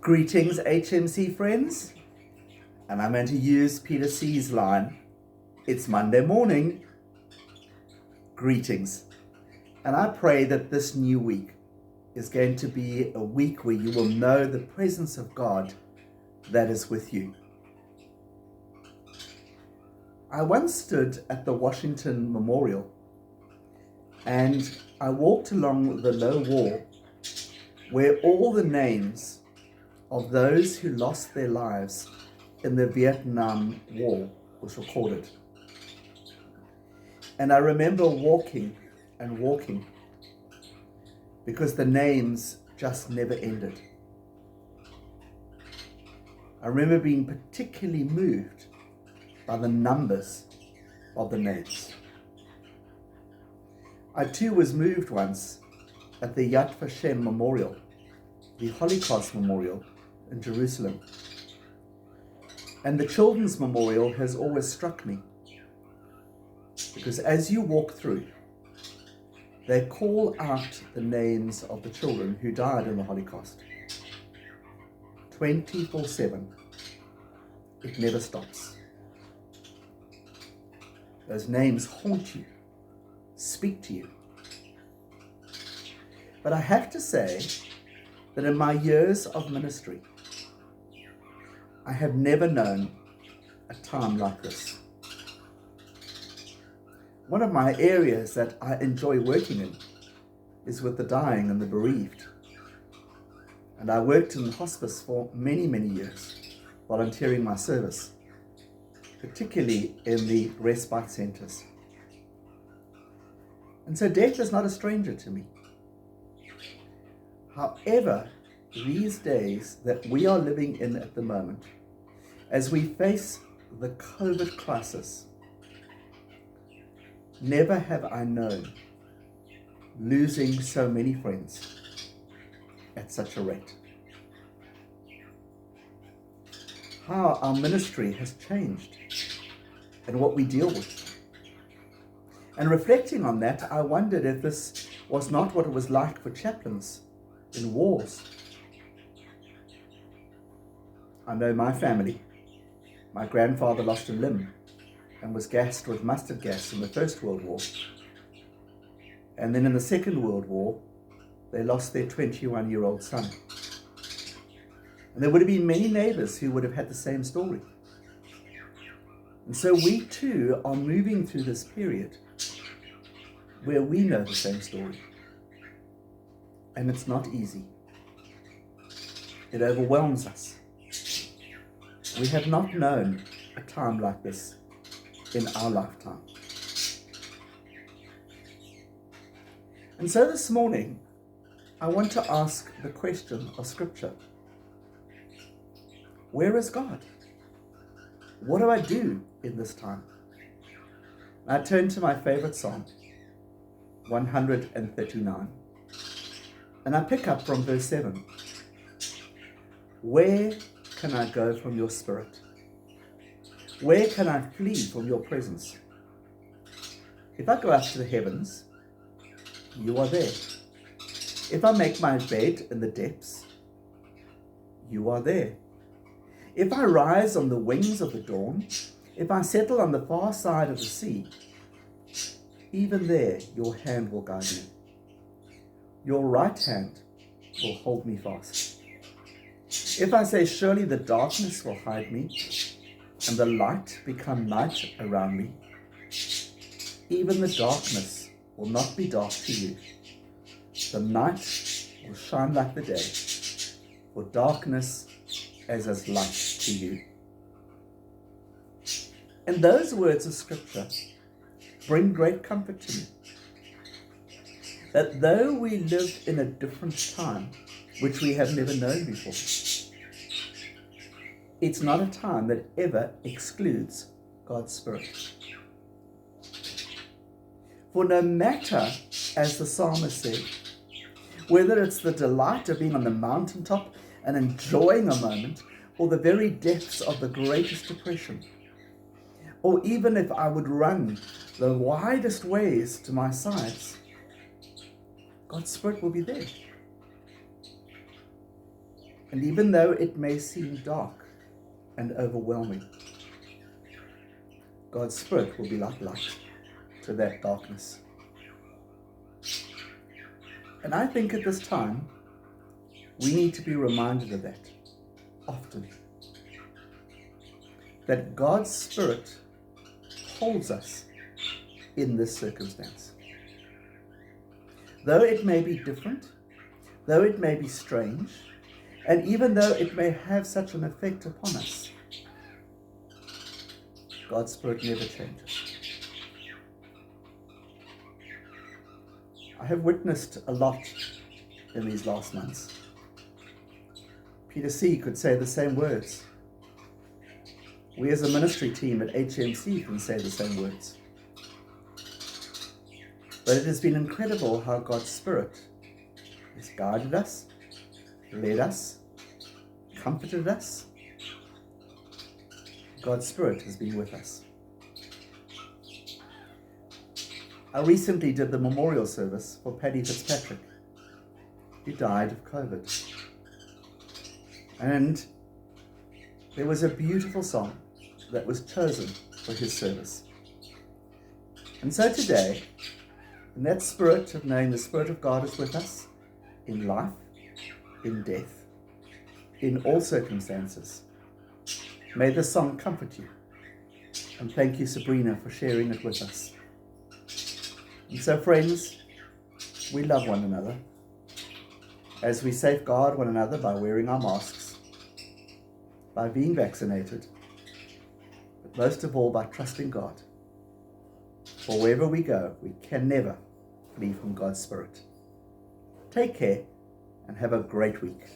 Greetings, HMC friends. And I'm going to use Peter C's line. It's Monday morning. Greetings. And I pray that this new week is going to be a week where you will know the presence of God that is with you. I once stood at the Washington Memorial and I walked along the low wall where all the names of those who lost their lives in the Vietnam War was recorded. And I remember walking and walking because the names just never ended. I remember being particularly moved by the numbers of the names. I too was moved once at the Yad Vashem Memorial, the Holocaust Memorial in Jerusalem. And the Children's Memorial has always struck me because as you walk through, they call out the names of the children who died in the Holocaust. 24/7. It never stops. Those names haunt you, speak to you. But I have to say that in my years of ministry, I have never known a time like this. One of my areas that I enjoy working in is with the dying and the bereaved. And I worked in hospice for many, many years, volunteering my service, particularly in the respite centres. And so death is not a stranger to me. However, these days that we are living in at the moment, as we face the COVID crisis, never have I known losing so many friends at such a rate. How our ministry has changed and what we deal with. And reflecting on that, I wondered if this was not what it was like for chaplains in wars. I know my family. My grandfather lost a limb and was gassed with mustard gas in the First World War. And then in the Second World War, they lost their 21-year-old son. And there would have been many neighbors who would have had the same story. And so we too are moving through this period where we know the same story. And it's not easy. It overwhelms us. We have not known a time like this in our lifetime. And so this morning, I want to ask the question of Scripture. Where is God? What do I do in this time? I turn to my favorite Psalm, 139. And I pick up from verse 7. Where can I go from your spirit? Where can I flee from your presence? If I go up to the heavens, you are there. If I make my bed in the depths, you are there. If I rise on the wings of the dawn, if I settle on the far side of the sea, even there your hand will guide me. Your right hand will hold me fast. If I say, surely the darkness will hide me, and the light become night around me, even the darkness will not be dark to you. The night will shine like the day, for darkness as light to you. And those words of Scripture bring great comfort to me. That though we live in a different time, which we have never known before, it's not a time that ever excludes God's Spirit. For no matter, as the psalmist said, whether it's the delight of being on the mountaintop and enjoying a moment, or the very depths of the greatest depression, or even if I would run the widest ways to my sides, God's Spirit will be there. And even though it may seem dark and overwhelming, God's Spirit will be like light to that darkness. And I think at this time, we need to be reminded of that often. That God's Spirit holds us in this circumstance. Though it may be different, though it may be strange, and even though it may have such an effect upon us, God's Spirit never changes. I have witnessed a lot in these last months. Peter C. could say the same words. We as a ministry team at HMC can say the same words. But it has been incredible how God's Spirit has guided us, led us, comforted us. God's Spirit has been with us. I recently did the memorial service for Paddy Fitzpatrick, who died of COVID. And there was a beautiful song that was chosen for his service. And so today, in that spirit of knowing the Spirit of God is with us in life, in death, in all circumstances, may this song comfort you. And thank you, Sabrina, for sharing it with us. And so, friends, we love one another as we safeguard one another by wearing our masks, by being vaccinated, but most of all by trusting God. For wherever we go, we can never flee from God's Spirit. Take care and have a great week.